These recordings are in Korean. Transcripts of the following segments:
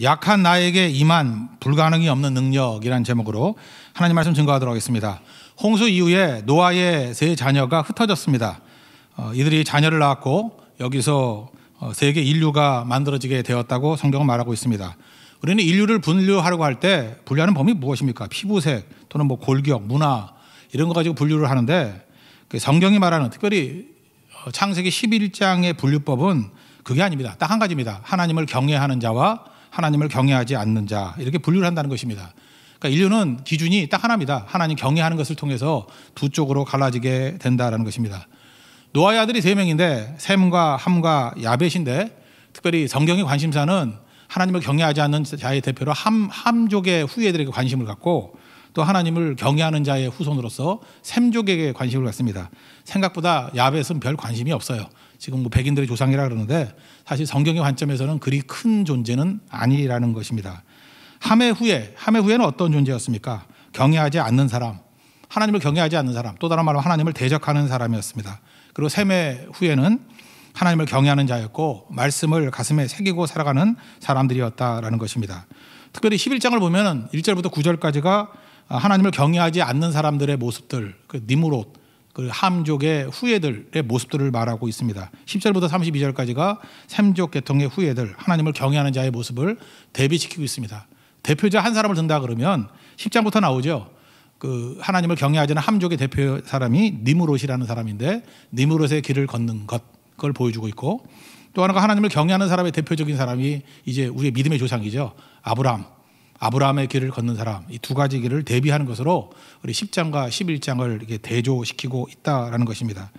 약한 나에게 임한 불가능이 없는 능력이라는 제목으로 하나님 말씀 증거하도록 하겠습니다. 홍수 이후에 노아의 세 자녀가 흩어졌습니다. 이들이 자녀를 낳았고 여기서 세계 인류가 만들어지게 되었다고 성경은 말하고 있습니다. 우리는 인류를 분류하려고 할 때 분류하는 범위 무엇입니까? 피부색 또는 뭐 골격, 문화 이런 거 가지고 분류를 하는데 성경이 말하는 특별히 창세기 11장의 분류법은 그게 아닙니다. 딱 한 가지입니다. 하나님을 경외하는 자와 하나님을 경외하지 않는 자 이렇게 분류를 한다는 것입니다. 그러니까 인류는 기준이 딱 하나입니다. 하나님 경외하는 것을 통해서 두 쪽으로 갈라지게 된다는 것입니다. 노아의 아들이 세 명인데 셈과 함과 야벳인데 특별히 성경의 관심사는 하나님을 경외하지 않는 자의 대표로 함족의 후예들에게 관심을 갖고 또 하나님을 경외하는 자의 후손으로서 셈족에게 관심을 갖습니다. 생각보다 야벳은 별 관심이 없어요. 지금 뭐 백인들의 조상이라 그러는데 사실 성경의 관점에서는 그리 큰 존재는 아니라는 것입니다. 함의 후예는 어떤 존재였습니까? 경외하지 않는 사람, 하나님을 경외하지 않는 사람, 또 다른 말로 하나님을 대적하는 사람이었습니다. 그리고 셈의 후예는 하나님을 경외하는 자였고 말씀을 가슴에 새기고 살아가는 사람들이었다라는 것입니다. 특별히 11장을 보면 1절부터 9절까지가 하나님을 경외하지 않는 사람들의 모습들, 그 니므롯, 그 함족의 후예들의 모습들을 말하고 있습니다. 10절부터 32절까지가 셈족 계통의 후예들, 하나님을 경외하는 자의 모습을 대비시키고 있습니다. 대표자 한 사람을 든다 그러면 10장부터 나오죠. 그 하나님을 경외하지 않는 함족의 대표 사람이 니므롯이라는 사람인데 니므롯의 길을 걷는 것, 그걸 보여주고 있고 또 하나가 하나님을 경외하는 사람의 대표적인 사람이 이제 우리의 믿음의 조상이죠. 아브라함의 길을 걷는 사람, 이 두 가지 길을 대비하는 것으로 우리 10장과 11장을 이렇게 대조시키고 있다라는 것입니다.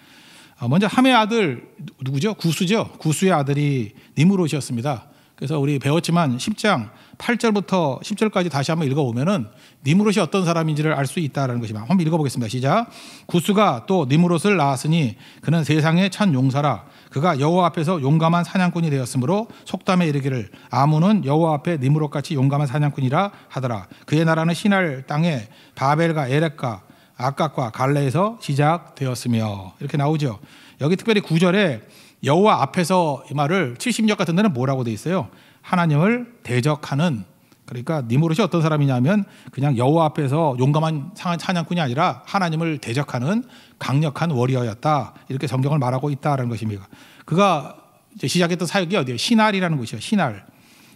먼저 함의 아들 누구죠? 구스죠. 구스의 아들이 니므롯이었습니다. 그래서 우리 배웠지만 10장 8절부터 10절까지 다시 한번 읽어보면은 니므롯이 어떤 사람인지를 알 수 있다라는 것입니다. 한번 읽어보겠습니다. 시작. 구스가 또 니므롯을 낳았으니 그는 세상의 첫 용사라. 그가 여호와 앞에서 용감한 사냥꾼이 되었으므로 속담에 이르기를 아문은 여호와 앞에 니므롯같이 용감한 사냥꾼이라 하더라. 그의 나라는 시날 땅에 바벨과 에렉과 아깝과 갈레에서 시작되었으며 이렇게 나오죠. 여기 특별히 9절에 여호와 앞에서 이 말을 70절 같은 데는 뭐라고 돼 있어요? 하나님을 대적하는, 그러니까 니므롯이 어떤 사람이냐면 그냥 여호와 앞에서 용감한 사냥꾼이 아니라 하나님을 대적하는 강력한 워리어였다. 이렇게 성경을 말하고 있다는 것입니다. 그가 이제 시작했던 사역이 어디예요? 시날이라는 곳이에요.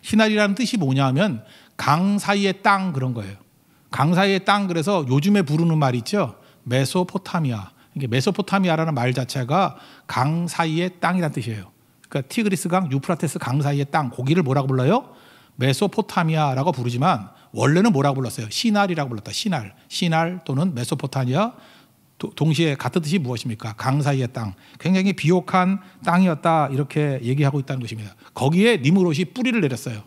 시날이라는 뜻이 뭐냐면 강 사이의 땅 그런 거예요. 강 사이의 땅, 그래서 요즘에 부르는 말 있죠. 메소포타미아. 이게 메소포타미아라는 말 자체가 강 사이의 땅이라는 뜻이에요. 그러니까 티그리스 강, 유프라테스 강 사이의 땅, 거기를 뭐라고 불러요? 메소포타미아라고 부르지만 원래는 뭐라고 불렀어요? 시날이라고 불렀다. 시날 또는 메소포타미아, 동시에 같은 뜻이 무엇입니까? 강 사이의 땅. 굉장히 비옥한 땅이었다 이렇게 얘기하고 있다는 것입니다. 거기에 니므롯이 뿌리를 내렸어요.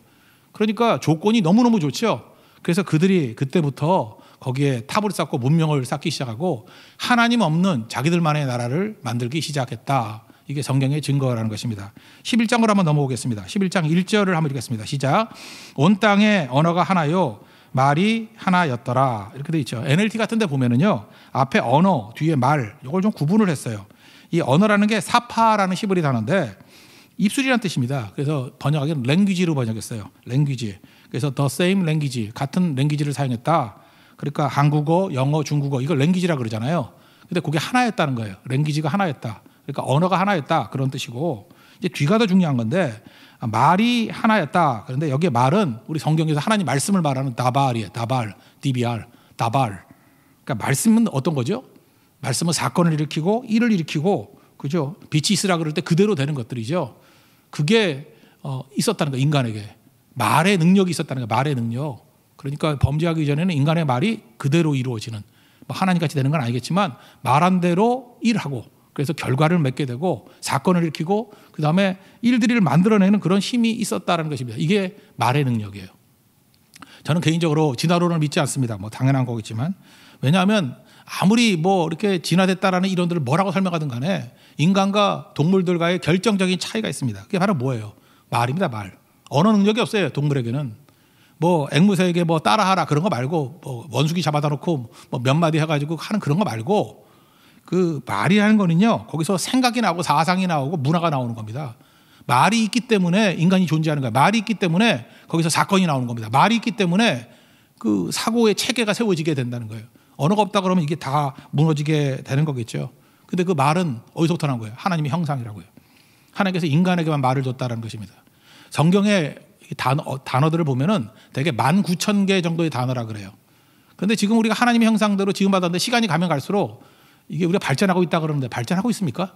그러니까 조건이 너무너무 좋죠. 그래서 그들이 그때부터 거기에 탑을 쌓고 문명을 쌓기 시작하고 하나님 없는 자기들만의 나라를 만들기 시작했다. 이게 성경의 증거라는 것입니다. 11장으로 한번 넘어오겠습니다. 11장 1절을 한번 읽겠습니다. 시작. 온 땅에 언어가 하나요 말이 하나였더라. 이렇게 돼 있죠. NLT 같은 데 보면은요. 앞에 언어, 뒤에 말, 이걸 좀 구분을 했어요. 이 언어라는 게 사파라는 히브리 단어인데 입술이라는 뜻입니다. 그래서 번역하기는 랭귀지로 번역했어요. 랭귀지. 그래서 the same language, 같은 랭귀지를 사용했다. 그러니까 한국어, 영어, 중국어 이걸 랭귀지라 그러잖아요. 근데 그게 하나였다는 거예요. 랭귀지가 하나였다. 그러니까 언어가 하나였다 그런 뜻이고 이제 뒤가 더 중요한 건데 말이 하나였다. 그런데 여기에 말은 우리 성경에서 하나님 말씀을 말하는 다발이에요. 다발, DBR, 다발. 그러니까 말씀은 어떤 거죠? 말씀은 사건을 일으키고 일을 일으키고 그죠? 빛이 있으라 그럴 때 그대로 되는 것들이죠. 그게 있었다는 거예요. 인간에게 말의 능력이 있었다는 거예요. 말의 능력. 그러니까 범죄하기 전에는 인간의 말이 그대로 이루어지는, 뭐 하나님같이 되는 건 아니겠지만 말한 대로 일하고 그래서 결과를 맺게 되고 사건을 일으키고 그다음에 일들을 만들어내는 그런 힘이 있었다는 것입니다. 이게 말의 능력이에요. 저는 개인적으로 진화론을 믿지 않습니다. 뭐 당연한 거겠지만 왜냐하면 아무리 뭐 이렇게 진화됐다라는 이론들을 뭐라고 설명하든 간에 인간과 동물들과의 결정적인 차이가 있습니다. 그게 바로 뭐예요? 말입니다. 말. 언어 능력이 없어요. 동물에게는. 뭐 앵무새에게 뭐 따라하라 그런 거 말고 뭐 원숭이 잡아다 놓고 뭐 몇 마디 해가지고 하는 그런 거 말고 그 말이라는 거는요 거기서 생각이 나오고 사상이 나오고 문화가 나오는 겁니다. 말이 있기 때문에 인간이 존재하는 거예요. 말이 있기 때문에 거기서 사건이 나오는 겁니다. 말이 있기 때문에 그 사고의 체계가 세워지게 된다는 거예요. 언어가 없다 그러면 이게 다 무너지게 되는 거겠죠. 근데 그 말은 어디서부터 난 거예요? 하나님의 형상이라고요. 하나님께서 인간에게만 말을 줬다는 것입니다. 성경의 단어들을 보면은 대개 19,000개 정도의 단어라 그래요. 그런데 지금 우리가 하나님의 형상대로 지금 받았는데 시간이 가면 갈수록 이게 우리가 발전하고 있다 그러는데 발전하고 있습니까?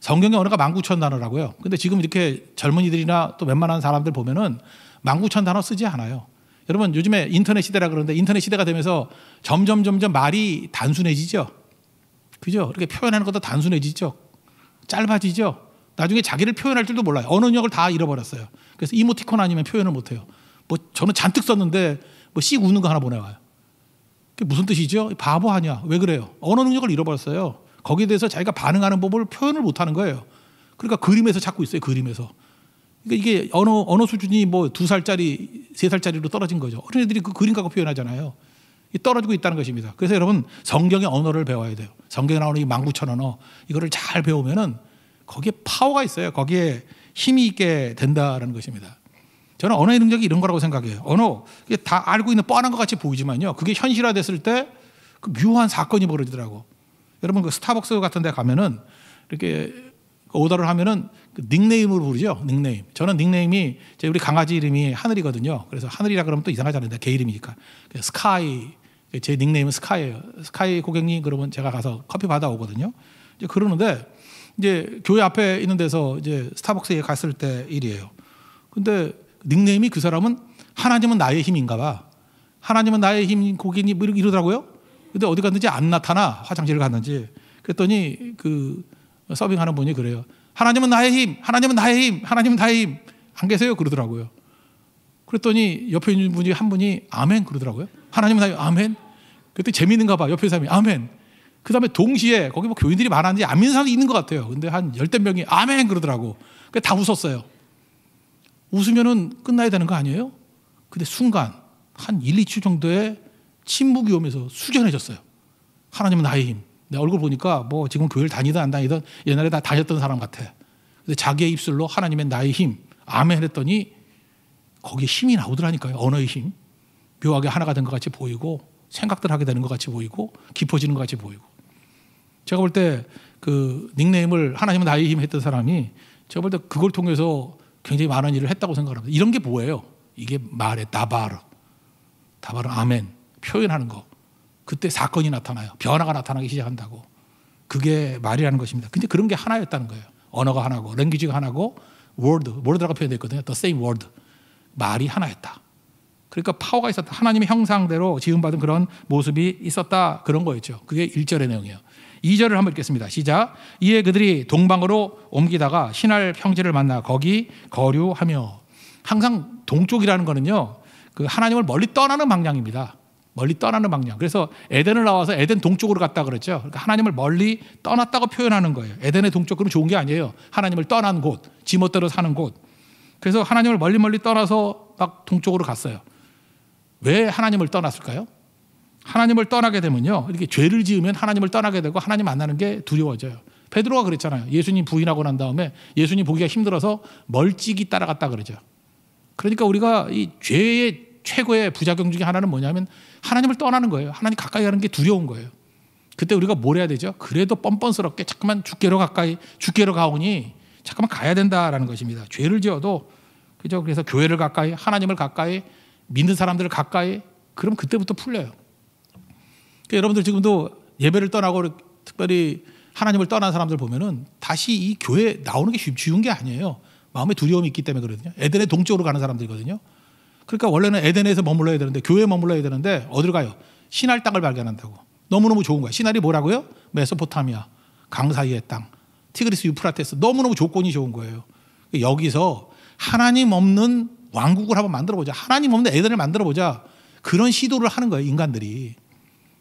성경의 언어가 19,000단어라고요. 근데 지금 이렇게 젊은이들이나 또 웬만한 사람들 보면은 19,000단어 쓰지 않아요. 여러분 요즘에 인터넷 시대라 그러는데 인터넷 시대가 되면서 점점 말이 단순해지죠. 그죠? 이렇게 표현하는 것도 단순해지죠. 짧아지죠. 나중에 자기를 표현할 줄도 몰라요. 언어 능력을 다 잃어버렸어요. 그래서 이모티콘 아니면 표현을 못해요. 뭐 저는 잔뜩 썼는데 뭐 씩 웃는 거 하나 보내와요. 그게 무슨 뜻이죠? 바보 아니야. 왜 그래요? 언어 능력을 잃어버렸어요. 거기에 대해서 자기가 반응하는 법을 표현을 못하는 거예요. 그러니까 그림에서 찾고 있어요. 그림에서. 그러니까 이게 언어 수준이 뭐 2살짜리, 3살짜리로 떨어진 거죠. 어린애들이 그 그림 갖고 표현하잖아요. 떨어지고 있다는 것입니다. 그래서 여러분 성경의 언어를 배워야 돼요. 성경에 나오는 이 19,000 언어 이거를 잘 배우면은 거기에 파워가 있어요. 거기에 힘이 있게 된다는 것입니다. 저는 언어의 능력이 이런 거라고 생각해요. 언어 이게 다 알고 있는 뻔한 것 같이 보이지만요. 그게 현실화됐을 때 그 묘한 사건이 벌어지더라고. 여러분 그 스타벅스 같은 데 가면은 이렇게 오더를 하면은 그 닉네임으로 부르죠. 닉네임. 저는 닉네임이 우리 강아지 이름이 하늘이거든요. 그래서 하늘이라 그러면 또 이상하잖아요. 개 이름이니까. 스카이. 제 닉네임은 스카이예요. 스카이 고객님 그러면 제가 가서 커피 받아오거든요. 이제 그러는데 이제 교회 앞에 있는 데서 이제 스타벅스에 갔을 때 일이에요. 근데 닉네임이 그 사람은 하나님은 나의 힘인가 봐. 하나님은 나의 힘 고객님 이러더라고요. 근데 어디 갔는지 안 나타나. 화장실을 갔는지. 그랬더니 그 서빙하는 분이 그래요. 하나님은 나의 힘, 하나님은 나의 힘, 하나님은 나의 힘. 안 계세요? 그러더라고요. 그랬더니 옆에 있는 분이 한 분이 아멘 그러더라고요. 하나님은 나의 힘, 아멘. 그때 재미있는가 봐. 옆에 사람이 아멘. 그 다음에 동시에 거기 뭐 교인들이 많았는지 안 믿는 사람이 있는 것 같아요. 근데 한 10대 명이 아멘 그러더라고. 다 웃었어요. 웃으면은 끝나야 되는 거 아니에요? 근데 순간 한 1, 2초 정도의 침묵이 오면서 수전해졌어요. 하나님은 나의 힘. 내 얼굴 보니까 뭐 지금 교회를 다니든 안 다니든 옛날에 다 다녔던 사람 같아. 근데 자기의 입술로 하나님의 나의 힘, 아멘 했더니 거기에 힘이 나오더라니까요. 언어의 힘. 묘하게 하나가 된 것 같이 보이고 생각들 하게 되는 것 같이 보이고 깊어지는 것 같이 보이고. 제가 볼 때 그 닉네임을 하나님은 나의 힘 했던 사람이 제가 볼 때 그걸 통해서 굉장히 많은 일을 했다고 생각합니다. 이런 게 뭐예요? 이게 말의 다바르, 아멘, 표현하는 거. 그때 사건이 나타나요. 변화가 나타나기 시작한다고. 그게 말이라는 것입니다. 근데 그런 게 하나였다는 거예요. 언어가 하나고, 랭귀지가 하나고, word라고 표현되어 있거든요. The same word. 말이 하나였다. 그러니까 파워가 있었다. 하나님의 형상대로 지음받은 그런 모습이 있었다. 그런 거였죠. 그게 1절의 내용이에요. 2절을 한번 읽겠습니다. 시작. 이에 그들이 동방으로 옮기다가 신할 평지를 만나 거기 거류하며. 항상 동쪽이라는 거는요. 그 하나님을 멀리 떠나는 방향입니다. 멀리 떠나는 방향. 그래서 에덴을 나와서 에덴 동쪽으로 갔다 그랬죠. 그러니까 하나님을 멀리 떠났다고 표현하는 거예요. 에덴의 동쪽, 그럼 좋은 게 아니에요. 하나님을 떠난 곳, 지멋대로 사는 곳. 그래서 하나님을 멀리 떠나서 막 동쪽으로 갔어요. 왜 하나님을 떠났을까요? 하나님을 떠나게 되면요, 이렇게 죄를 지으면 하나님을 떠나게 되고 하나님 만나는 게 두려워져요. 베드로가 그랬잖아요. 예수님 부인하고 난 다음에 예수님 보기가 힘들어서 멀찍이 따라갔다 그러죠. 그러니까 우리가 이 죄의 최고의 부작용 중에 하나는 뭐냐면 하나님을 떠나는 거예요. 하나님 가까이 가는 게 두려운 거예요. 그때 우리가 뭘 해야 되죠? 그래도 뻔뻔스럽게 잠깐만 주께로 가오니 잠깐만 가야 된다라는 것입니다. 죄를 지어도, 그죠? 그래서 교회를 가까이, 하나님을 가까이, 믿는 사람들을 가까이, 그럼 그때부터 풀려요. 그러니까 여러분들 지금도 예배를 떠나고 특별히 하나님을 떠난 사람들 보면은 다시 이 교회에 나오는 게 쉬운 게 아니에요. 마음에 두려움이 있기 때문에 그러거든요. 에덴의 동쪽으로 가는 사람들이거든요. 그러니까 원래는 에덴에서 머물러야 되는데, 교회에 머물러야 되는데 어디로 가요? 시날 땅을 발견한다고. 너무너무 좋은 거야. 시날이 뭐라고요? 메소포타미아, 강 사이의 땅, 티그리스 유프라테스, 너무너무 조건이 좋은 거예요. 여기서 하나님 없는 왕국을 한번 만들어보자. 하나님 없는 에덴을 만들어보자. 그런 시도를 하는 거예요, 인간들이.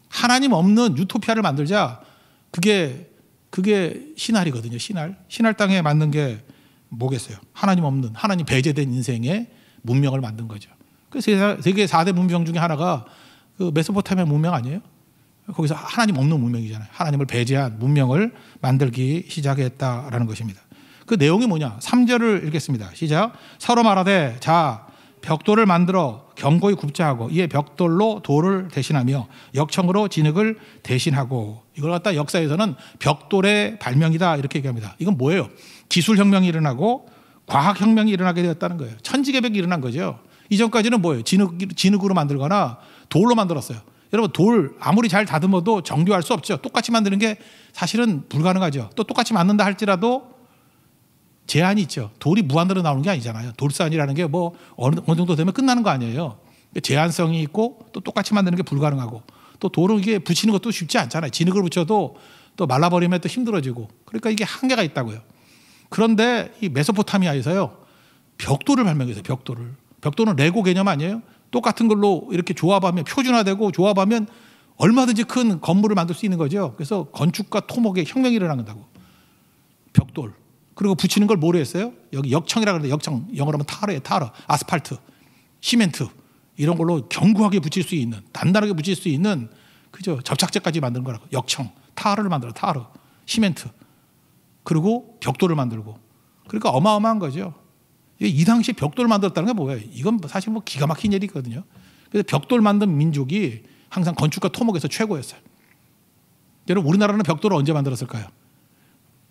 하나님 없는 유토피아를 만들자. 그게 시날이거든요. 시날 땅에 만든 게 뭐겠어요? 하나님 없는, 하나님 배제된 인생의 문명을 만든 거죠. 그래서 세계 4대 문명 중에 하나가 그 메소포타미아 문명 아니에요? 거기서 하나님 없는 문명이잖아요. 하나님을 배제한 문명을 만들기 시작했다라는 것입니다. 그 내용이 뭐냐? 3절을 읽겠습니다. 시작. 서로 말하되 자 벽돌을 만들어 견고히 굽자 하고 이에 벽돌로 돌을 대신하며 역청으로 진흙을 대신하고. 이걸 갖다 역사에서는 벽돌의 발명이다 이렇게 얘기합니다. 이건 뭐예요? 기술혁명이 일어나고 과학혁명이 일어나게 되었다는 거예요. 천지개벽이 일어난 거죠. 이전까지는 뭐예요? 진흙으로 만들거나 돌로 만들었어요. 여러분 돌 아무리 잘 다듬어도 정교할 수 없죠. 똑같이 만드는 게 사실은 불가능하죠. 또 똑같이 만든다 할지라도 제한이 있죠. 돌이 무한대로 나오는 게 아니잖아요. 돌산이라는 게 뭐 어느 정도 되면 끝나는 거 아니에요. 제한성이 있고 또 똑같이 만드는 게 불가능하고 또 돌을 이게 붙이는 것도 쉽지 않잖아요. 진흙을 붙여도 또 말라버리면 또 힘들어지고 그러니까 이게 한계가 있다고요. 그런데 이 메소포타미아에서요 벽돌을 발명했어요. 벽돌은 레고 개념 아니에요? 똑같은 걸로 이렇게 조합하면 표준화되고 조합하면 얼마든지 큰 건물을 만들 수 있는 거죠. 그래서 건축과 토목의 혁명이 일어난다고. 벽돌. 그리고 붙이는 걸 뭐로 했어요? 여기 역청이라고 그러는데 역청 영어로 하면 타르예요. 타르. 아스팔트, 시멘트 이런 걸로 견고하게 붙일 수 있는 단단하게 붙일 수 있는 그죠 접착제까지 만드는 거라고. 역청, 타르를 만들어. 타르, 시멘트. 그리고 벽돌을 만들고. 그러니까 어마어마한 거죠. 이 당시 벽돌을 만들었다는 게 뭐예요? 이건 사실 뭐 기가 막힌 일이거든요. 그래서 벽돌 만든 민족이 항상 건축과 토목에서 최고였어요. 여러분 우리나라는 벽돌을 언제 만들었을까요?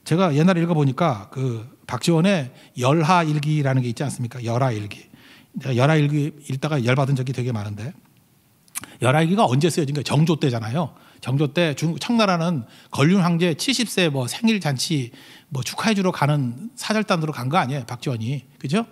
제가 옛날에 읽어보니까 그 박지원의 열하일기라는 게 있지 않습니까? 열하일기. 제가 열하일기 읽다가 열받은 적이 되게 많은데 열하일기가 언제 쓰여진 거예요? 정조 때잖아요. 정조 때 청나라는 건륜 황제 70세 뭐 생일 잔치 뭐 축하해주러 가는 사절단으로 간 거 아니에요? 박지원이. 그죠?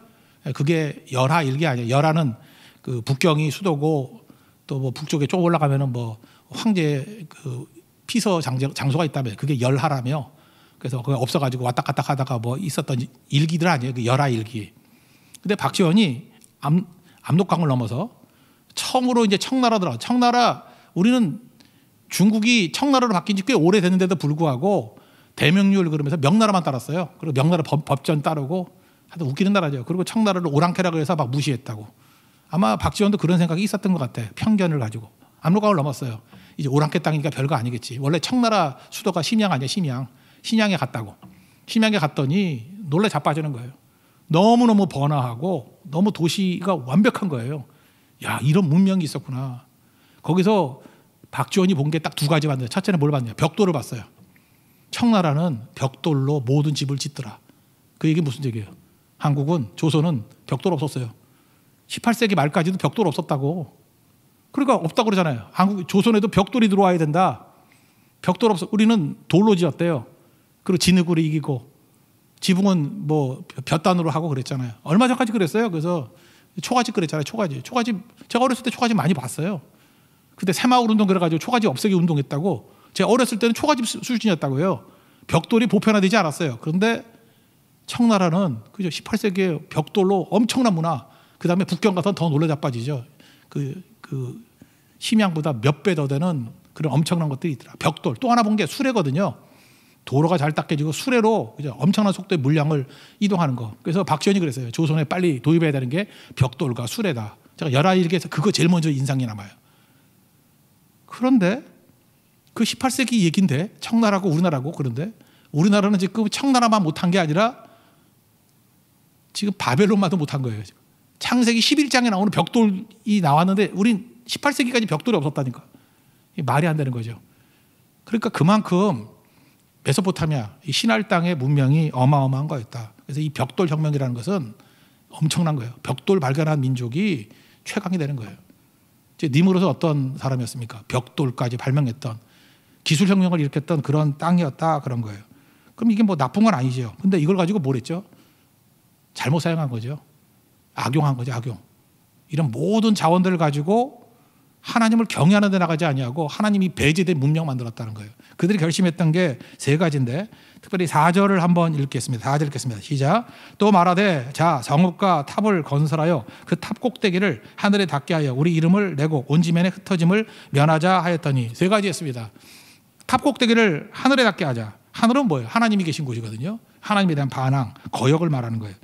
그게 열하일기 아니에요. 열하는 그 북경이 수도고 또 뭐 북쪽에 쭉 올라가면은 뭐 황제 그 피서 장소가 있다며 그게 열하라며. 그래서 그게 없어가지고 왔다 갔다 하다가 뭐 있었던 일기들 아니에요. 그 열하일기. 근데 박지원이 압록강을 넘어서 처음으로 이제 청나라 들어가. 청나라 우리는 중국이 청나라로 바뀐 지 꽤 오래됐는데도 불구하고 대명률 그러면서 명나라만 따랐어요. 그리고 명나라 법전 따르고 하여튼 웃기는 나라죠. 그리고 청나라를 오랑캐라고 해서 막 무시했다고. 아마 박지원도 그런 생각이 있었던 것 같아. 편견을 가지고. 압록강을 넘었어요. 이제 오랑캐 땅이니까 별거 아니겠지. 원래 청나라 수도가 심양 아니야. 심양에 갔다고. 심양에 갔더니 놀래 자빠지는 거예요. 너무너무 번화하고 너무 도시가 완벽한 거예요. 야 이런 문명이 있었구나. 거기서 박지원이 본 게 딱 두 가지 봤는데 첫째는 뭘 봤냐. 벽돌을 봤어요. 청나라는 벽돌로 모든 집을 짓더라. 그 얘기 무슨 얘기예요? 한국은 조선은 벽돌 없었어요. 18세기 말까지도 벽돌 없었다고. 그러니까 없다고 그러잖아요. 한국 조선에도 벽돌이 들어와야 된다. 벽돌 없어. 우리는 돌로 지었대요. 그리고 진흙으로 이기고 지붕은 뭐 볕단으로 하고 그랬잖아요. 얼마 전까지 그랬어요. 그래서 초가집 그랬잖아요. 초가집 제가 어렸을 때 초가집 많이 봤어요. 그때 새마을 운동 그래가지고 초가집 없애기 운동했다고. 제가 어렸을 때는 초가집 수준이었다고요. 벽돌이 보편화되지 않았어요. 그런데 청나라는 그죠 18세기에 벽돌로 엄청난 문화. 그 다음에 북경 가서 더 놀래 자빠지죠. 그 심양보다 몇 배 더 되는 그런 엄청난 것들이 있더라. 벽돌. 또 하나 본 게 수레거든요. 도로가 잘 닦여지고 수레로 그죠? 엄청난 속도의 물량을 이동하는 거. 그래서 박지원이 그랬어요. 조선에 빨리 도입해야 되는 게 벽돌과 수레다. 제가 열하일기에서 그거 제일 먼저 인상이 남아요. 그런데 그 18세기 얘기인데 청나라고 우리나라고. 그런데 우리나라는 지금 청나라만 못한 게 아니라 지금 바벨론만도 못한 거예요. 지금. 창세기 11장에 나오는 벽돌이 나왔는데 우린 18세기까지 벽돌이 없었다니까. 말이 안 되는 거죠. 그러니까 그만큼 메소포타미아, 이 신할 땅의 문명이 어마어마한 거였다. 그래서 이 벽돌 혁명이라는 것은 엄청난 거예요. 벽돌 발견한 민족이 최강이 되는 거예요. 니무롯은 어떤 사람이었습니까? 벽돌까지 발명했던 기술혁명을 일으켰던 그런 땅이었다 그런 거예요. 그럼 이게 뭐 나쁜 건 아니죠. 근데 이걸 가지고 뭘 했죠? 잘못 사용한 거죠. 악용한 거죠. 악용. 이런 모든 자원들을 가지고 하나님을 경외하는 데 나가지 아니하고 하나님이 배제된 문명 만들었다는 거예요. 그들이 결심했던 게 세 가지인데 특별히 4절을 한번 읽겠습니다. 4절 읽겠습니다. 시작. 또 말하되 자 성읍과 탑을 건설하여 그 탑 꼭대기를 하늘에 닿게 하여 우리 이름을 내고 온 지면에 흩어짐을 면하자 하였더니 세 가지 했습니다. 탑 꼭대기를 하늘에 닿게 하자. 하늘은 뭐예요? 하나님이 계신 곳이거든요. 하나님에 대한 반항, 거역을 말하는 거예요.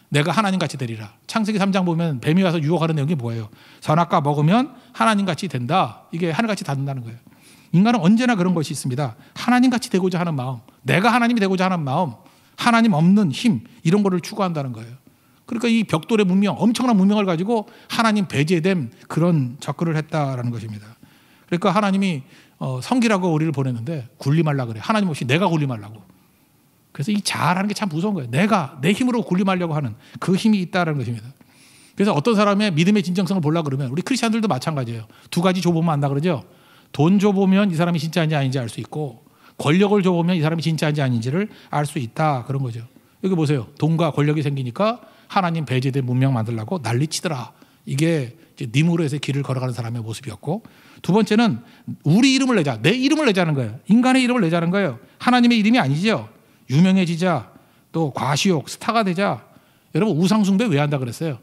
내가 하나님같이 되리라. 창세기 3장 보면 뱀이 와서 유혹하는 내용이 뭐예요? 선악과 먹으면 하나님같이 된다. 이게 하늘같이 닿는다는 거예요. 인간은 언제나 그런 것이 있습니다. 하나님같이 되고자 하는 마음, 내가 하나님이 되고자 하는 마음, 하나님 없는 힘 이런 거를 추구한다는 거예요. 그러니까 이 벽돌의 문명, 엄청난 문명을 가지고 하나님 배제된 그런 접근을 했다라는 것입니다. 그러니까 하나님이 성기라고 우리를 보냈는데 군림하려고 그래. 하나님 없이 내가 군림하려고. 그래서 이 자아라는 게 참 무서운 거예요. 내가 내 힘으로 군림하려고 하는 그 힘이 있다는 것입니다. 그래서 어떤 사람의 믿음의 진정성을 보려고 그러면 우리 크리스찬들도 마찬가지예요. 두 가지 줘보면 안다 그러죠. 돈 줘보면 이 사람이 진짜인지 아닌지 알 수 있고, 권력을 줘보면 이 사람이 진짜인지 아닌지를 알 수 있다, 그런 거죠. 여기 보세요. 돈과 권력이 생기니까 하나님 배제된 문명 만들려고 난리치더라. 이게 이제 니무롯의 길을 걸어가는 사람의 모습이었고, 두 번째는 우리 이름을 내자, 내 이름을 내자는 거예요. 인간의 이름을 내자는 거예요. 하나님의 이름이 아니죠. 유명해지자, 또 과시욕, 스타가 되자. 여러분 우상숭배 왜 한다 그랬어요?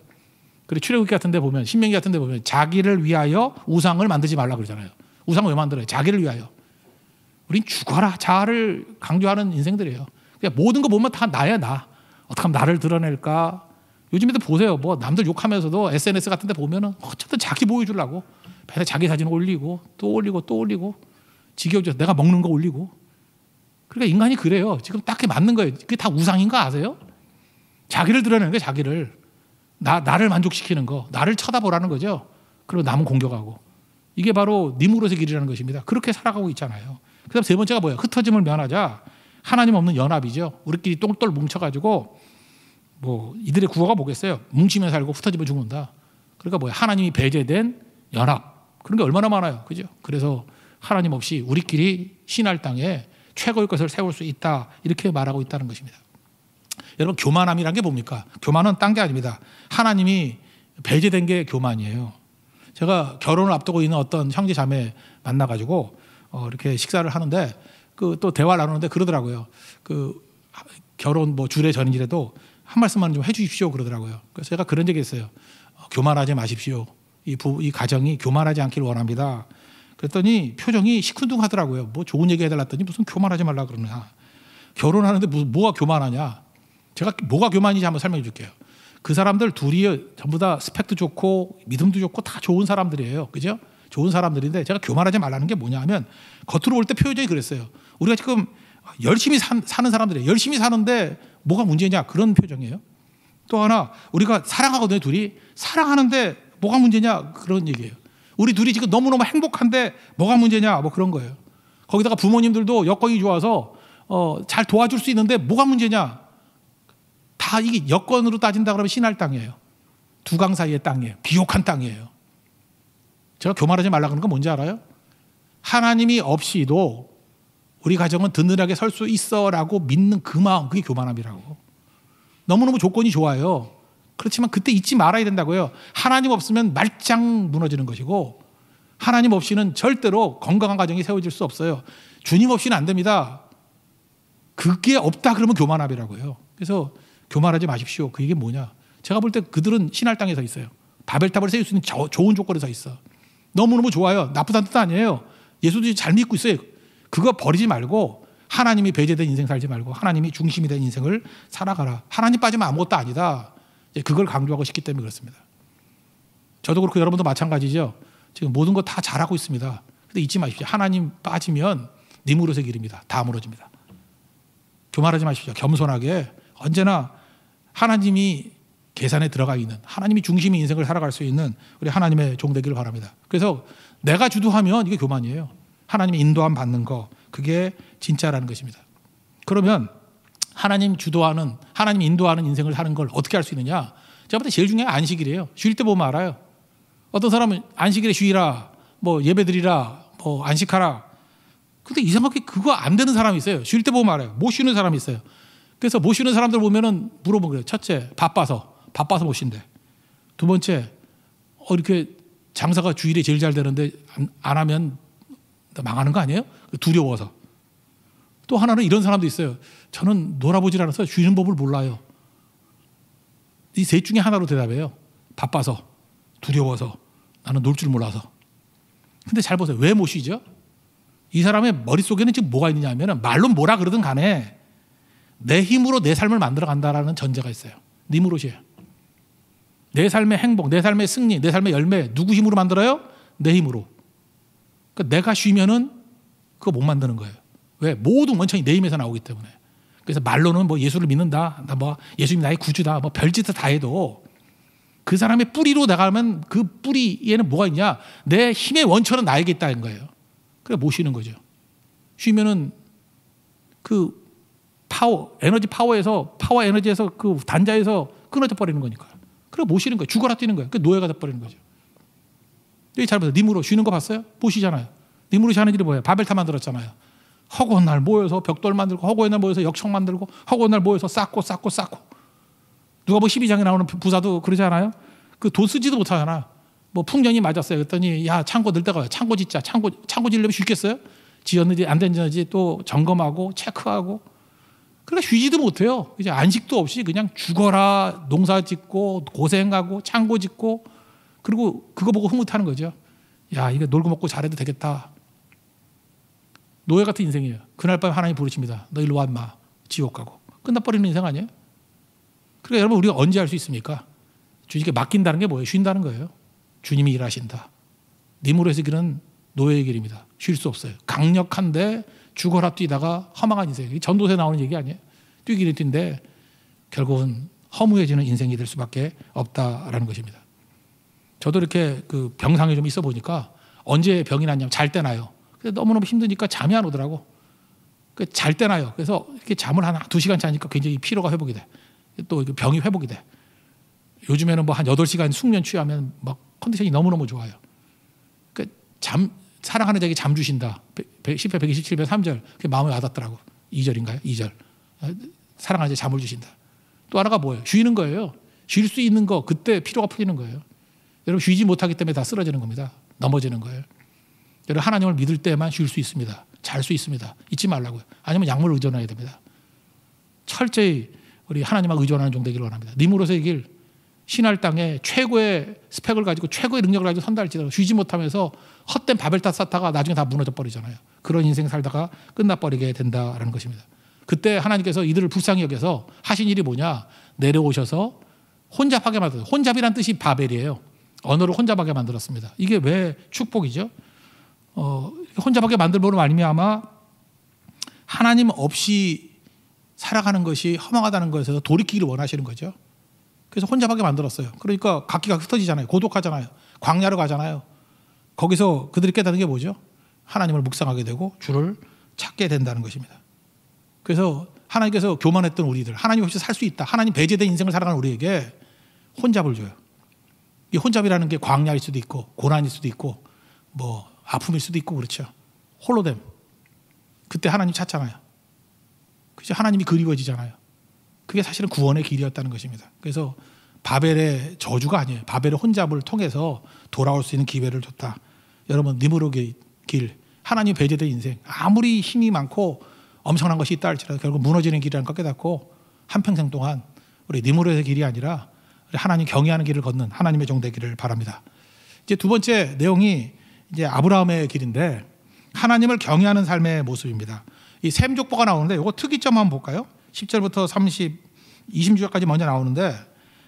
그리고 출애굽기 같은 데 보면, 신명기 같은 데 보면 자기를 위하여 우상을 만들지 말라 그러잖아요. 우상을 왜 만들어요? 자기를 위하여. 우린 죽어라, 자아를 강조하는 인생들이에요. 그냥 모든 거 보면 다 나야, 나. 어떻게 하면 나를 드러낼까? 요즘에도 보세요. 뭐 남들 욕하면서도 SNS 같은 데 보면은 어쨌든 자기 보여주려고 맨날 자기 사진 올리고 또 올리고 또 올리고, 지겨워져. 내가 먹는 거 올리고. 그러니까 인간이 그래요. 지금 딱히 맞는 거예요. 그게 다 우상인 거 아세요? 자기를 드러내는 거예요. 자기를. 나를 만족시키는 거, 나를 쳐다보라는 거죠. 그리고 남은 공격하고. 이게 바로 니무롯의 길이라는 것입니다. 그렇게 살아가고 있잖아요. 그다음 세 번째가 뭐예요? 흩어짐을 면하자. 하나님 없는 연합이죠. 우리끼리 똘똘 뭉쳐가지고 뭐 이들의 구호가 뭐겠어요? 뭉치면 살고 흩어지면 죽는다. 그러니까 뭐예요? 하나님이 배제된 연합. 그런 게 얼마나 많아요, 그죠? 그래서 하나님 없이 우리끼리 신할 땅에 최고의 것을 세울 수 있다, 이렇게 말하고 있다는 것입니다. 여러분 교만함이란 게 뭡니까? 교만은 딴 게 아닙니다. 하나님이 배제된 게 교만이에요. 제가 결혼을 앞두고 있는 어떤 형제 자매 만나가지고 이렇게 식사를 하는데 그 또 대화를 나누는데 그러더라고요. 그 결혼 뭐 주례 전이라도 한 말씀만 좀 해주십시오 그러더라고요. 그래서 제가 그런 얘기 했어요. 교만하지 마십시오. 이 가정이 교만하지 않기를 원합니다. 그랬더니 표정이 시큰둥하더라고요. 뭐 좋은 얘기 해달랐더니 무슨 교만하지 말라 그러냐. 결혼하는데 뭐가 교만하냐. 제가 뭐가 교만인지 한번 설명해 줄게요. 그 사람들 둘이 전부 다 스펙도 좋고 믿음도 좋고 다 좋은 사람들이에요. 그죠? 좋은 사람들인데 제가 교만하지 말라는 게 뭐냐 하면, 겉으로 볼 때 표정이 그랬어요. 우리가 지금 열심히 사는 사람들이에요. 열심히 사는데 뭐가 문제냐, 그런 표정이에요. 또 하나, 우리가 사랑하거든요. 둘이 사랑하는데 뭐가 문제냐, 그런 얘기예요. 우리 둘이 지금 너무너무 행복한데 뭐가 문제냐, 뭐 그런 거예요. 거기다가 부모님들도 여건이 좋아서 잘 도와줄 수 있는데 뭐가 문제냐. 다 이게 여건으로 따진다 그러면 신할 땅이에요. 두 강 사이의 땅이에요. 비옥한 땅이에요. 제가 교만하지 말라 그러는 건 뭔지 알아요? 하나님이 없이도 우리 가정은 든든하게 설 수 있어라고 믿는 그 마음, 그게 교만함이라고. 너무너무 조건이 좋아요. 그렇지만 그때 잊지 말아야 된다고요. 하나님 없으면 말짱 무너지는 것이고, 하나님 없이는 절대로 건강한 가정이 세워질 수 없어요. 주님 없이는 안 됩니다. 그게 없다 그러면 교만함이라고요. 그래서 교만하지 마십시오. 그게 뭐냐? 제가 볼 때 그들은 신할 땅에 서 있어요. 바벨탑을 세울 수 있는 좋은 조건에 서 있어. 너무너무 좋아요. 나쁘다는 뜻 아니에요. 예수도 잘 믿고 있어요. 그거 버리지 말고 하나님이 배제된 인생 살지 말고 하나님이 중심이 된 인생을 살아가라. 하나님 빠지면 아무것도 아니다. 그걸 강조하고 싶기 때문에 그렇습니다. 저도 그렇고 여러분도 마찬가지죠. 지금 모든 거 다 잘하고 있습니다. 근데 잊지 마십시오. 하나님 빠지면 니무롯의 길입니다. 다 무너집니다. 교만하지 마십시오. 겸손하게 언제나 하나님이 계산에 들어가 있는, 하나님이 중심의 인생을 살아갈 수 있는 우리 하나님의 종 되기를 바랍니다. 그래서 내가 주도하면 이게 교만이에요. 하나님이 인도함 받는 거, 그게 진짜라는 것입니다. 그러면 하나님 주도하는, 하나님 인도하는 인생을 사는 걸 어떻게 할 수 있느냐? 제가 볼 때 제일 중요한 안식일이에요. 쉴 때 보면 알아요. 어떤 사람은 안식일에 쉬라, 뭐 예배드리라, 뭐 안식하라. 근데 이상하게 그거 안 되는 사람이 있어요. 쉴 때 보면 알아요. 못 쉬는 사람이 있어요. 그래서 못 쉬는 사람들 보면은 물어보면 그래요. 첫째, 바빠서 못 쉰대. 두 번째, 이렇게 장사가 주일에 제일 잘 되는데 안 하면 망하는 거 아니에요? 두려워서. 또 하나는 이런 사람도 있어요. 저는 놀아보질 않아서 쉬는 법을 몰라요. 이 셋 중에 하나로 대답해요. 바빠서, 두려워서, 나는 놀 줄 몰라서. 근데 잘 보세요. 왜 못 쉬죠? 이 사람의 머릿속에는 지금 뭐가 있느냐 하면, 말로 뭐라 그러든 간에 내 힘으로 내 삶을 만들어 간다라는 전제가 있어요. 니무롯이에요. 내 삶의 행복, 내 삶의 승리, 내 삶의 열매, 누구 힘으로 만들어요? 내 힘으로. 그러니까 내가 쉬면은 그거 못 만드는 거예요. 왜? 모든 원천이 내 힘에서 나오기 때문에. 그러니까 그래서 말로는 뭐 예수를 믿는다, 나 뭐 예수님 나의 구주다, 뭐 별짓을 다 해도 그 사람의 뿌리로 나가면 그 뿌리에는 뭐가 있냐? 내 힘의 원천은 나에게 있다는 거예요. 그래 모시는 거죠. 쉬면은 그 에너지 파워에서 파워 에너지에서 그 단자에서 끊어져 버리는 거니까. 그래 모시는 거예요. 죽어라 뛰는 거예요. 그 노예가 돼 버리는 거죠. 여기 잘 보세요. 니무로 쉬는 거 봤어요? 보시잖아요. 니무로 하는 일이 뭐예요? 바벨탑 만들었잖아요. 허구한 날 모여서 벽돌 만들고, 허구한 날 모여서 역청 만들고, 허구한 날 모여서 쌓고. 누가 뭐 12장에 나오는 부사도 그러지 않아요? 그 돈 쓰지도 못하잖아. 뭐 풍년이 맞았어요. 그랬더니 야 창고 늘 때가 창고 짓자. 창고 지려면 쉽겠어요? 지었는지 안 됐는지 또 점검하고 체크하고. 그러니까 쉬지도 못해요. 이제 안식도 없이 그냥 죽어라, 농사 짓고 고생하고 창고 짓고, 그리고 그거 보고 흐뭇하는 거죠. 야 이거 놀고 먹고 잘해도 되겠다. 노예 같은 인생이에요. 그날 밤 하나님 부르십니다. 너 일로 와 인마. 지옥 가고. 끝나버리는 인생 아니에요? 그러니까 여러분 우리가 언제 할 수 있습니까? 주님께 맡긴다는 게 뭐예요? 쉰다는 거예요. 주님이 일하신다. 니무롯의 길은 노예의 길입니다. 쉴 수 없어요. 강력한데 죽어라 뛰다가 허망한 인생. 전도서에 나오는 얘기 아니에요? 뛰기는 뛴데 결국은 허무해지는 인생이 될 수밖에 없다라는 것입니다. 저도 이렇게 그 병상에 좀 있어 보니까 언제 병이 났냐면 잘 때 나요. 그래서 너무너무 힘드니까 잠이 안 오더라고. 잘 때 나요. 그래서 이렇게 잠을 한 2시간 자니까 굉장히 피로가 회복이 돼. 또 병이 회복이 돼. 요즘에는 뭐 한 8시간 숙면 취하면 막 컨디션이 너무너무 좋아요. 그러니까 사랑하는 자에게 잠 주신다. 10회 127편 3절. 그게 마음에 와닿더라고. 2절인가요? 2절. 사랑하는 자에게 잠을 주신다. 또 하나가 뭐예요? 쉬는 거예요. 쉴 수 있는 거, 그때 피로가 풀리는 거예요. 여러분 쉬지 못하기 때문에 다 쓰러지는 겁니다. 넘어지는 거예요. 여러분 하나님을 믿을 때만 쉴 수 있습니다. 잘 수 있습니다. 잊지 말라고요. 아니면 약물을 의존해야 됩니다. 철저히 우리 하나님과 의존하는 종 되기를 원합니다. 니무롯의 길, 신할 땅에 최고의 스펙을 가지고 최고의 능력을 가지고 선다 할지라도 쉬지 못하면서 헛된 바벨탑 쌓다가 나중에 다 무너져 버리잖아요. 그런 인생 살다가 끝나버리게 된다라는 것입니다. 그때 하나님께서 이들을 불쌍히 여겨서 하신 일이 뭐냐? 내려오셔서 혼잡하게 만들어요. 혼잡이란 뜻이 바벨이에요. 언어를 혼잡하게 만들었습니다. 이게 왜 축복이죠? 혼잡하게 만들므로 말미암아 하나님 없이 살아가는 것이 허망하다는 것에서 돌이키기를 원하시는 거죠. 그래서 혼잡하게 만들었어요. 그러니까 각기가 흩어지잖아요. 고독하잖아요. 광야로 가잖아요. 거기서 그들이 깨닫는 게 뭐죠? 하나님을 묵상하게 되고 주를 찾게 된다는 것입니다. 그래서 하나님께서 교만했던 우리들, 하나님 없이 살 수 있다, 하나님 배제된 인생을 살아가는 우리에게 혼잡을 줘요. 이 혼잡이라는 게 광야일 수도 있고 고난일 수도 있고 뭐 아픔일 수도 있고 그렇죠. 홀로됨. 그때 하나님 찾잖아요. 그죠? 하나님이 그리워지잖아요. 그게 사실은 구원의 길이었다는 것입니다. 그래서 바벨의 저주가 아니에요. 바벨의 혼잡을 통해서 돌아올 수 있는 기회를 줬다. 여러분 니무롯의 길, 하나님 배제된 인생, 아무리 힘이 많고 엄청난 것이 있다 할지라도 결국 무너지는 길이라는 걸 깨닫고 한평생 동안 우리 니무롯의 길이 아니라 우리 하나님 경외하는 길을 걷는 하나님의 종 되기를 바랍니다. 이제 두 번째 내용이 이제 아브라함의 길인데 하나님을 경외하는 삶의 모습입니다. 이 셈족보가 나오는데 이거 특이점 한번 볼까요? 10절부터 26절까지 먼저 나오는데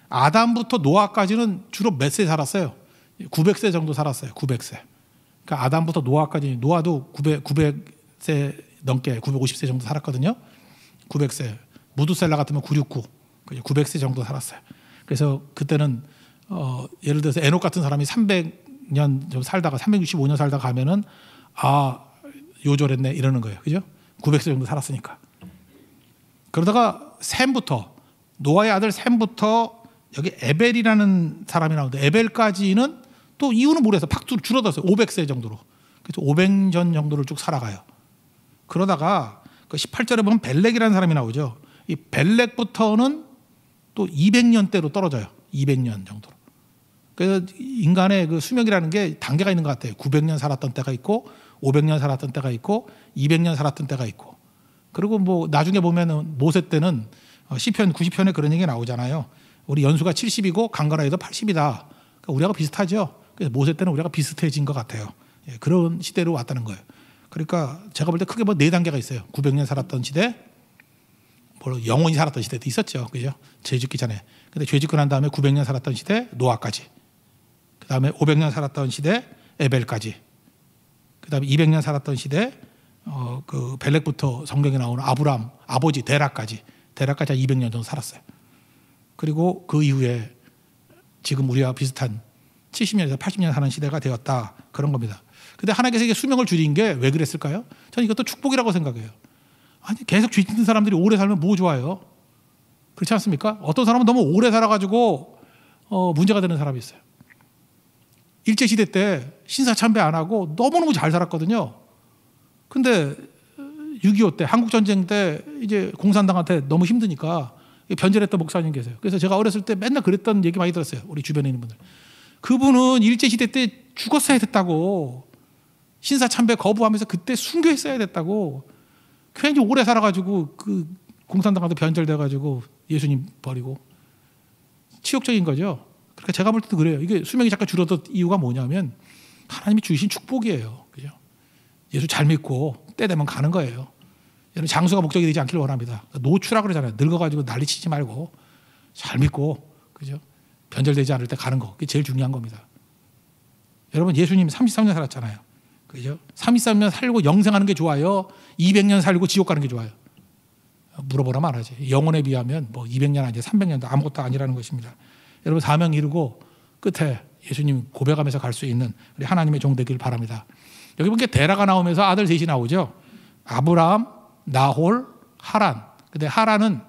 아담부터 노아까지는 주로 몇 세 살았어요? 900세 정도 살았어요. 900세. 그러니까 아담부터 노아까지, 노아도 900세 넘게 950세 정도 살았거든요. 900세. 무두셀라 같으면 969. 900세 정도 살았어요. 그래서 그때는 예를 들어서 에녹 같은 사람이 300년 좀 살다가 365년 살다가 가면은 요절했네 이러는 거예요. 그죠? 900세 정도 살았으니까. 그러다가 셈부터, 노아의 아들 셈부터 여기 에벨이라는 사람이 나오는데 에벨까지는 또 이유는 모르겠어요. 팍 줄어들었어요. 500세 정도로. 그래서 500년 정도를 쭉 살아가요. 그러다가 그 18절에 보면 벨렉이라는 사람이 나오죠. 이 벨렉부터는 또 200년대로 떨어져요. 200년 정도로. 그래서 인간의 그 수명이라는 게 단계가 있는 것 같아요. 900년 살았던 때가 있고 500년 살았던 때가 있고 200년 살았던 때가 있고. 그리고 뭐 나중에 보면은 모세 때는 시편 90편에 그런 얘기 나오잖아요. 우리 연수가 70이고 강가라에도 80이다. 그러니까 우리하고 비슷하죠. 그래서 모세 때는 우리가 비슷해진 것 같아요. 예, 그런 시대로 왔다는 거예요. 그러니까 제가 볼 때 크게 뭐 4단계가 있어요. 900년 살았던 시대, 뭐 영원히 살았던 시대도 있었죠. 그죠? 죄 짓기 전에. 근데 죄 짓고 난 다음에 900년 살았던 시대 노아까지. 그다음에 500년 살았던 시대 에벨까지. 그다음에 200년 살았던 시대 그 벨렉부터 성경에 나오는 아브람 아버지 데라까지 한 200년 정도 살았어요. 그리고 그 이후에 지금 우리와 비슷한 70년에서 80년 사는 시대가 되었다, 그런 겁니다. 근데 하나님께서 이게 수명을 줄인 게 왜 그랬을까요? 저는 이것도 축복이라고 생각해요. 아니, 계속 죄 짓는 사람들이 오래 살면 뭐 좋아요? 그렇지 않습니까? 어떤 사람은 너무 오래 살아가지고 문제가 되는 사람이 있어요. 일제시대 때 신사참배 안 하고 너무너무 잘 살았거든요. 근데 6.25 때 한국전쟁 때 이제 공산당한테 너무 힘드니까 변절했던 목사님 계세요. 그래서 제가 어렸을 때 맨날 그랬던 얘기 많이 들었어요. 우리 주변에 있는 분들. 그분은 일제시대 때 죽었어야 됐다고, 신사참배 거부하면서 그때 순교했어야 됐다고, 괜히 오래 살아가지고 그 공산당한테 변절돼가지고 예수님 버리고, 치욕적인 거죠. 그러니까 제가 볼 때도 그래요. 이게 수명이 잠깐 줄어든 이유가 뭐냐면 하나님이 주신 축복이에요. 그죠? 예수 잘 믿고 때 되면 가는 거예요. 여러분, 장수가 목적이 되지 않기를 원합니다. 노추라 그러잖아요. 늙어가지고 난리치지 말고 잘 믿고, 그죠? 변절되지 않을 때 가는 거, 그게 제일 중요한 겁니다. 여러분, 예수님 33년 살았잖아요. 그죠? 33년 살고 영생하는 게 좋아요? 200년 살고 지옥 가는 게 좋아요? 물어보라면 안 하지. 영혼에 비하면 뭐 200년 아니지 300년도 아무것도 아니라는 것입니다. 여러분, 사명 이루고 끝에 예수님 고백하면서 갈 수 있는 우리 하나님의 종 되길 바랍니다. 여기 보니까 데라가 나오면서 아들 셋이 나오죠. 아브라함, 나홀, 하란. 근데 하란은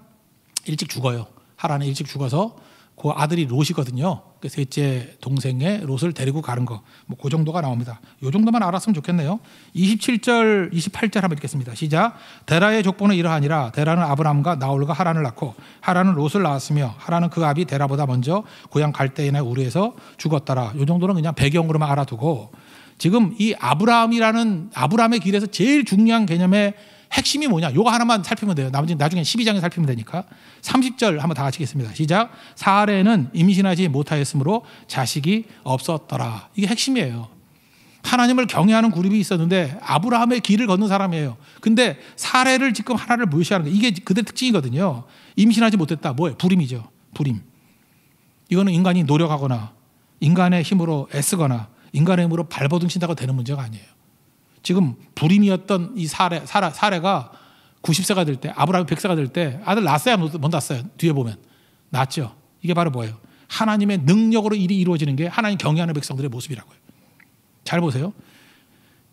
일찍 죽어요. 하란은 일찍 죽어서 그 아들이 롯이거든요. 그 셋째 동생의 롯을 데리고 가는 거. 뭐 그 정도가 나옵니다. 이 정도만 알았으면 좋겠네요. 27절, 28절 한번 읽겠습니다. 시작. 데라의 족보는 이러하니라. 데라는 아브라함과 나홀과 하란을 낳고 하란은 롯을 낳았으며 하란은 그 아비 데라보다 먼저 고향 갈대인의 우르에서 죽었더라. 이 정도는 그냥 배경으로만 알아두고, 지금 이 아브라함의 길에서 제일 중요한 개념의 핵심이 뭐냐? 요거 하나만 살피면 돼요. 나중에 12장에 살피면 되니까. 30절 한번 다 같이 읽겠습니다. 시작. 사레는 임신하지 못하였으므로 자식이 없었더라. 이게 핵심이에요. 하나님을 경외하는 그룹이 있었는데 아브라함의 길을 걷는 사람이에요. 근데 사레를 지금 하나를 무시하는 거예요. 이게 그들의 특징이거든요. 임신하지 못했다. 뭐예요? 불임이죠. 불임. 이거는 인간이 노력하거나 인간의 힘으로 애쓰거나 인간의 힘으로 발버둥 친다고 되는 문제가 아니에요. 지금 불임이었던 이 사레가 90세가 될 때, 아브라함이 100세가 될 때 아들 낳았어요? 못 낳았어요? 뒤에 보면 낳았죠. 이게 바로 뭐예요? 하나님의 능력으로 일이 이루어지는 게 하나님 경외하는 백성들의 모습이라고요. 잘 보세요.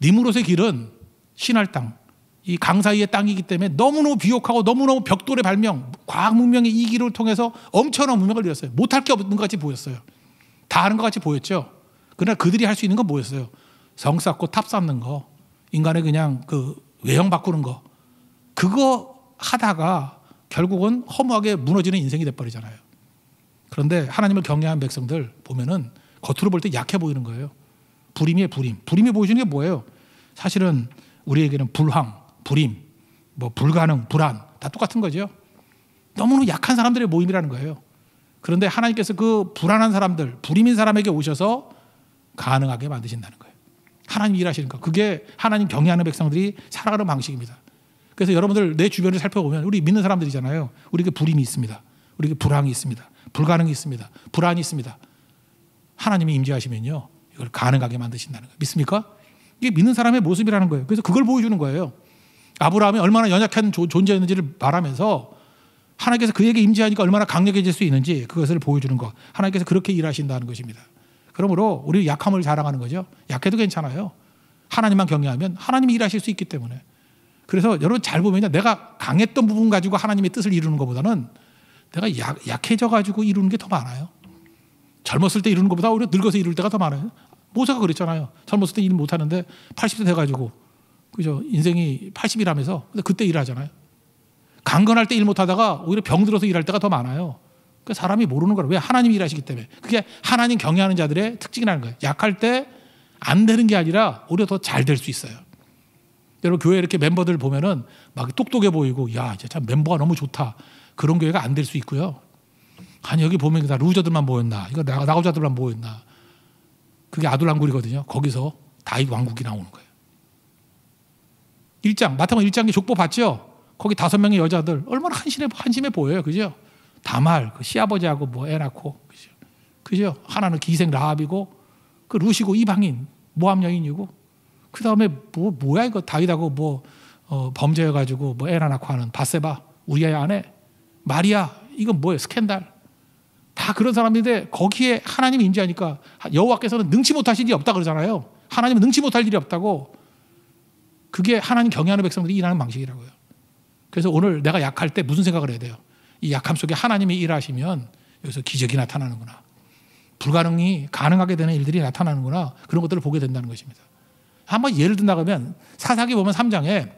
니므롯의 길은 신할 땅, 이 강 사이의 땅이기 때문에 너무너무 비옥하고 너무너무 벽돌의 발명, 과학 문명의 이 길을 통해서 엄청난 문명을 이뤘어요. 못할 게 없는 것 같이 보였어요. 다 하는 것 같이 보였죠. 그러나 그들이 할 수 있는 건 뭐였어요? 성 쌓고 탑 쌓는 거, 인간의 그냥 그 외형 바꾸는 거, 그거 하다가 결국은 허무하게 무너지는 인생이 돼버리잖아요. 그런데 하나님을 경외한 백성들 보면은 겉으로 볼 때 약해 보이는 거예요. 불임이에요, 불임. 불임이 보여주는 게 뭐예요? 사실은 우리에게는 불황, 불임, 뭐 불가능, 불안 다 똑같은 거죠. 너무너무 약한 사람들의 모임이라는 거예요. 그런데 하나님께서 그 불안한 사람들, 불임인 사람에게 오셔서 가능하게 만드신다는 거예요. 하나님 일하시는 거. 그게 하나님 경외하는 백성들이 살아가는 방식입니다. 그래서 여러분들 내 주변을 살펴보면 우리 믿는 사람들이잖아요. 우리에게 불임이 있습니다. 우리에게 불황이 있습니다. 불가능이 있습니다. 불안이 있습니다. 하나님이 임재하시면요, 이걸 가능하게 만드신다는 거예요. 믿습니까? 이게 믿는 사람의 모습이라는 거예요. 그래서 그걸 보여주는 거예요. 아브라함이 얼마나 연약한 존재였는지를 말하면서 하나님께서 그에게 임재하니까 얼마나 강력해질 수 있는지 그것을 보여주는 것. 하나님께서 그렇게 일하신다는 것입니다. 그러므로 우리 약함을 자랑하는 거죠. 약해도 괜찮아요. 하나님만 경외하면 하나님이 일하실 수 있기 때문에. 그래서 여러분 잘 보면 내가 강했던 부분 가지고 하나님의 뜻을 이루는 것보다는 내가 약해져 가지고 이루는 게 더 많아요. 젊었을 때 이루는 것보다 오히려 늙어서 이룰 때가 더 많아요. 모세가 그랬잖아요. 젊었을 때 일 못하는데 80세 돼가지고, 그죠? 인생이 80이라면서 근데 그때 일하잖아요. 강건할 때 일 못하다가 오히려 병들어서 일할 때가 더 많아요. 그러니까 사람이 모르는 거예요. 왜? 하나님이 일하시기 때문에. 그게 하나님 경외하는 자들의 특징이라는 거예요. 약할 때 안 되는 게 아니라 오히려 더 잘 될 수 있어요. 여러분 교회 이렇게 멤버들 보면은 막 똑똑해 보이고, 야, 진짜 참 멤버가 너무 좋다. 그런 교회가 안 될 수 있고요. 아니 여기 보면 다 루저들만 모였나? 이거 나고자들만 모였나? 그게 아둘람굴이거든요. 거기서 다윗 왕국이 나오는 거예요. 1장 마태복음 1장에 족보 봤죠? 거기 5명의 여자들 얼마나 한심해 보여요, 그죠? 다말 그 시아버지하고 뭐 애 낳고, 그죠? 하나는 기생 라합이고, 그 루시고 이방인 모압 여인이고, 그 다음에 뭐야 이거 다윗하고 범죄해가지고 애 낳고 하는 바세바 우리아의 아내 마리아 이건 뭐예요? 스캔들. 다 그런 사람인데 거기에 하나님이 임재하니까 여호와께서는 능치 못하실 일이 없다 그러잖아요. 하나님은 능치 못할 일이 없다고. 그게 하나님 경외하는 백성들이 일하는 방식이라고요. 그래서 오늘 내가 약할 때 무슨 생각을 해야 돼요? 이 약함 속에 하나님이 일하시면 여기서 기적이 나타나는구나. 불가능이 가능하게 되는 일들이 나타나는구나. 그런 것들을 보게 된다는 것입니다. 한번 예를 든다면 사사기 보면 3장에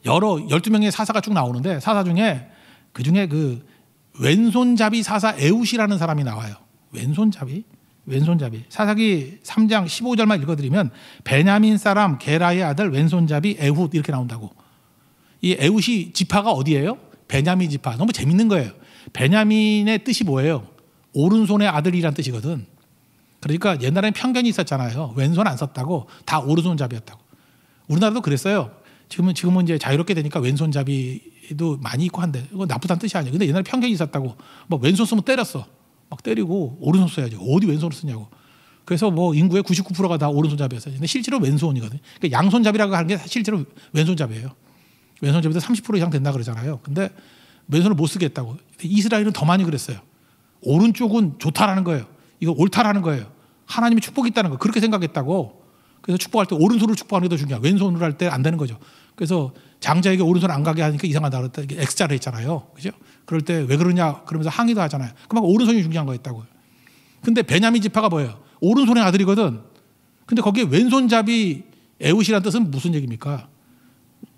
여러 12명의 사사가 쭉 나오는데 사사 중에 그중에 그 왼손잡이 사사 에웃이라는 사람이 나와요. 왼손잡이. 사사기 3장 15절만 읽어드리면 베냐민 사람 게라의 아들 왼손잡이 에훗 이렇게 나온다고. 이 에훗이 지파가 어디예요? 베냐민 지파. 너무 재밌는 거예요. 베냐민의 뜻이 뭐예요? 오른손의 아들이란 뜻이거든. 그러니까 옛날에는 편견이 있었잖아요. 왼손 안 썼다고 다 오른손잡이였다고. 우리나라도 그랬어요. 지금은 이제 자유롭게 되니까 왼손잡이도 많이 있고 한데 이거 나쁘다는 뜻이 아니에요. 근데 옛날에 편견이 있었다고. 막 왼손 쓰면 때렸어. 막 때리고 오른손 써야지. 어디 왼손을 쓰냐고. 그래서 인구의 99%가 다 오른손잡이였어요. 근데 실제로 왼손이거든요. 그러니까 양손잡이라고 하는 게 실제로 왼손잡이에요. 왼손잡이도 30% 이상 된다 그러잖아요. 근데 왼손을 못 쓰겠다고. 이스라엘은 더 많이 그랬어요. 오른쪽은 좋다라는 거예요. 이거 옳다라는 거예요. 하나님이 축복이 있다는 거. 그렇게 생각했다고. 그래서 축복할 때 오른손으로 축복하는 게 더 중요해요. 왼손으로 할 때 안 되는 거죠. 그래서 장자에게 오른손 안 가게 하니까 이상하다 그랬다. X자를 했잖아요. 그죠? 그럴 때 왜 그러냐 그러면서 항의도 하잖아요. 그만큼 오른손이 중요한 거였다고요. 근데 베냐민 지파가 뭐예요? 오른손의 아들이거든. 근데 거기에 왼손잡이 에웃이라는 뜻은 무슨 얘기입니까?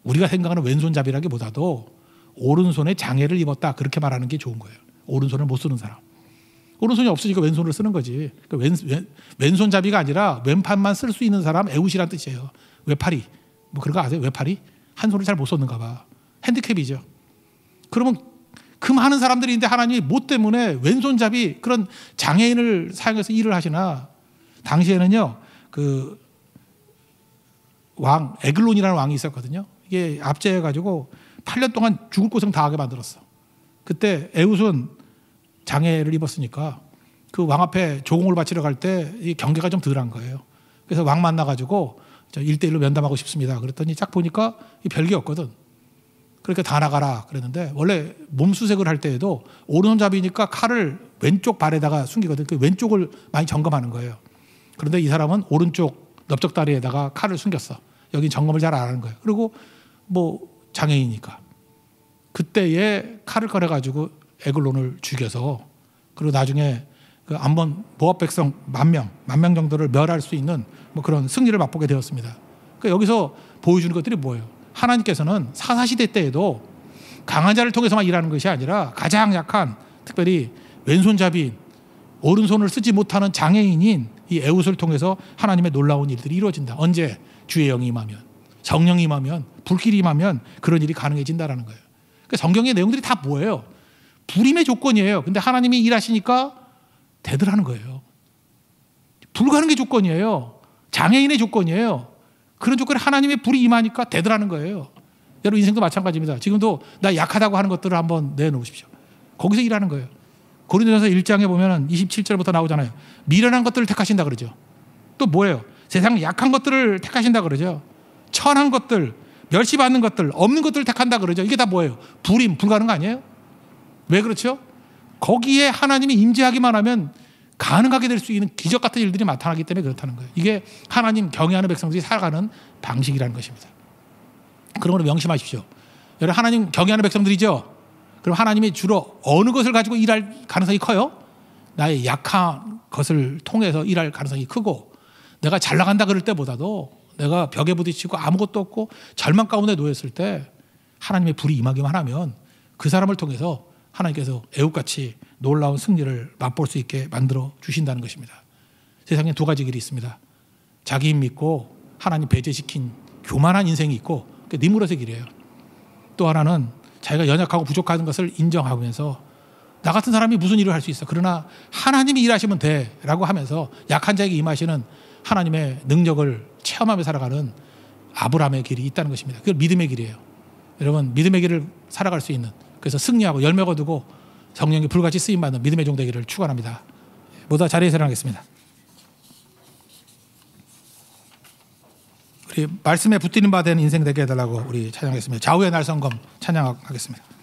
우리가 생각하는 왼손잡이라기보다도 오른손에 장애를 입었다 그렇게 말하는 게 좋은 거예요. 오른손을 못 쓰는 사람. 오른손이 없으니까 왼손을 쓰는 거지. 그러니까 왼손잡이가 아니라 왼팔만 쓸 수 있는 사람 에웃이라는 뜻이에요. 외팔이. 그런 거 아세요? 외팔이? 한 손을 잘 못 썼는가 봐. 핸디캡이죠. 그러면 그 많은 사람들이 있는데 하나님이 뭐 때문에 왼손잡이 그런 장애인을 사용해서 일을 하시나. 당시에는요 그 왕 에글론이라는 왕이 있었거든요. 이게 압제해가지고 8년 동안 죽을 고생 다 하게 만들었어. 그때 에웃은 장애를 입었으니까 그 왕 앞에 조공을 바치러 갈 때 이 경계가 좀 덜한 거예요. 그래서 왕 만나가지고 1대1로 면담하고 싶습니다. 그랬더니 딱 보니까 별게 없거든. 그러니까 다 나가라 그랬는데 원래 몸수색을 할 때에도 오른손잡이니까 칼을 왼쪽 발에다가 숨기거든. 그 왼쪽을 많이 점검하는 거예요. 그런데 이 사람은 오른쪽 넓적다리에다가 칼을 숨겼어. 여기 점검을 잘 안 하는 거예요. 그리고 장애인이니까. 그때에 칼을 꺼내가지고 에글론을 죽여서 그리고 나중에 그 암몬 모압 백성 10,000명 정도를 멸할 수 있는 그런 승리를 맛보게 되었습니다. 그러니까 여기서 보여주는 것들이 뭐예요? 하나님께서는 사사시대 때에도 강한 자를 통해서만 일하는 것이 아니라 가장 약한 특별히 왼손잡이인 오른손을 쓰지 못하는 장애인인 이 에웃을 통해서 하나님의 놀라운 일들이 이루어진다. 언제? 주의 영이 임하면, 성령이 임하면, 불길이 임하면 그런 일이 가능해진다라는 거예요. 그러니까 성경의 내용들이 다 뭐예요? 불임의 조건이에요. 근데 하나님이 일하시니까 되더라는 거예요. 불가능의 조건이에요. 장애인의 조건이에요. 그런 조건에 하나님의 불이 임하니까 되더라는 거예요. 여러분 인생도 마찬가지입니다. 지금도 나 약하다고 하는 것들을 한번 내놓으십시오. 거기서 일하는 거예요. 고린도전서 1장에 보면 27절부터 나오잖아요. 미련한 것들을 택하신다 그러죠. 또 뭐예요? 세상 약한 것들을 택하신다 그러죠. 천한 것들, 멸시받는 것들, 없는 것들을 택한다 그러죠. 이게 다 뭐예요? 불임, 불가능 아니에요? 왜 그렇죠? 거기에 하나님이 임재하기만 하면 가능하게 될 수 있는 기적 같은 일들이 나타나기 때문에 그렇다는 거예요. 이게 하나님 경외하는 백성들이 살아가는 방식이라는 것입니다. 그러므로 명심하십시오. 여러분 하나님 경외하는 백성들이죠. 그럼 하나님이 주로 어느 것을 가지고 일할 가능성이 커요? 나의 약한 것을 통해서 일할 가능성이 크고, 내가 잘 나간다 그럴 때보다도 내가 벽에 부딪히고 아무것도 없고 절망 가운데 놓였을 때 하나님의 불이 임하기만 하면 그 사람을 통해서 하나님께서 애국같이 놀라운 승리를 맛볼 수 있게 만들어 주신다는 것입니다. 세상에 두 가지 길이 있습니다. 자기 힘 믿고 하나님 배제시킨 교만한 인생이 있고 그게 니무롯의 길이에요. 또 하나는 자기가 연약하고 부족한 것을 인정하면서 나 같은 사람이 무슨 일을 할 수 있어. 그러나 하나님이 일하시면 돼 라고 하면서 약한 자에게 임하시는 하나님의 능력을 체험하며 살아가는 아브라함의 길이 있다는 것입니다. 그게 믿음의 길이에요. 여러분 믿음의 길을 살아갈 수 있는, 그래서 승리하고 열매 거두고 성령이 불같이 쓰임받는 믿음의 종 되기를 축원합니다. 모두 자리에서 일어나겠습니다. 우리 말씀에 붙들림 바 되는 인생 되게 해달라고 우리 찬양하겠습니다. 좌우의 날성검 찬양하겠습니다.